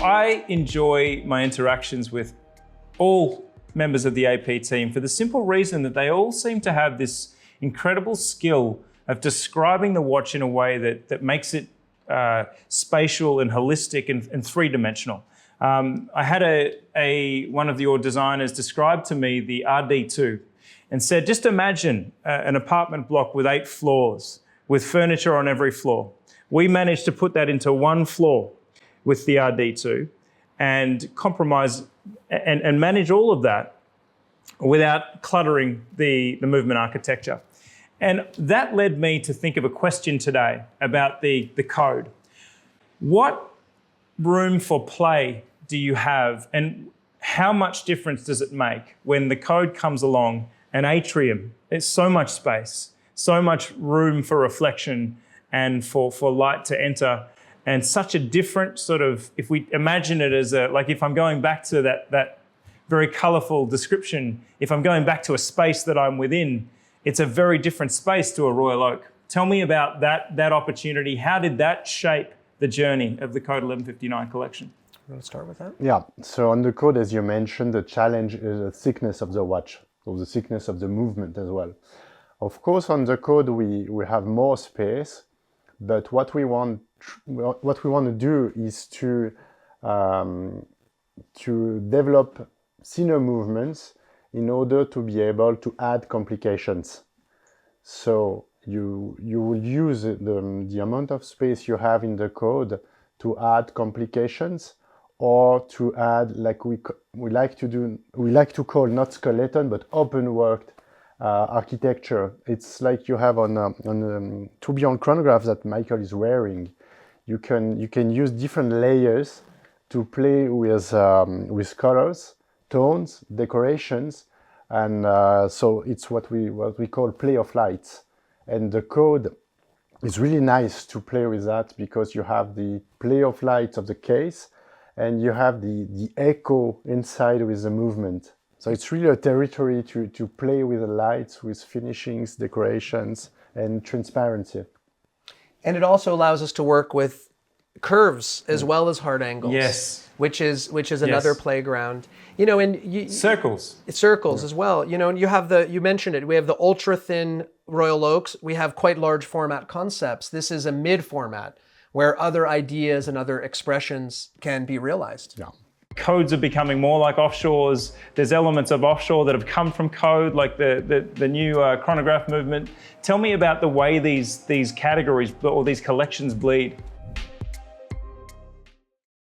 I enjoy my interactions with all members of the AP team for the simple reason that they all seem to have this incredible skill of describing the watch in a way that makes it spatial and holistic and three-dimensional. I had one of your designers describe to me the RD2 and said, just imagine an apartment block with 8 floors with furniture on every floor. We managed to put that into one floor with the RD2 and compromise and manage all of that without cluttering the movement architecture. And that led me to think of a question today about the code. What room for play do you have, and how much difference does it make when the code comes along, an atrium, there's so much space, so much room for reflection and for light to enter, and such a different sort of, if we imagine it as like if I'm going back to that very colorful description, if I'm going back to a space that I'm within, it's a very different space to a Royal Oak. Tell me about that opportunity. How did that shape the journey of the Code 1159 collection? You want to start with that? Yeah, so on the code, as you mentioned, the challenge is the thickness of the watch, or the thickness of the movement as well. Of course, on the code, we have more space, but what we want to do is to develop thinner movements in order to be able to add complications. So you will use the amount of space you have in the code to add complications, or to add, like we like to call not skeleton but open worked architecture. It's like you have on the tourbillon chronograph that Michael is wearing. You can use different layers to play with colors, tones, decorations, and so it's what we call play of lights. And the code is really nice to play with that, because you have the play of lights of the case and you have the echo inside with the movement. So it's really a territory to play with the lights, with finishings, decorations, and transparency. And it also allows us to work with curves as well as hard angles. Yes. Which is another playground. You know, and circles as well. You know, and you mentioned it. We have the ultra thin Royal Oaks. We have quite large format concepts. This is a mid format where other ideas and other expressions can be realized. Yeah. Codes are becoming more like offshores. There's elements of offshore that have come from code, like the new chronograph movement. Tell me about the way these categories or these collections bleed.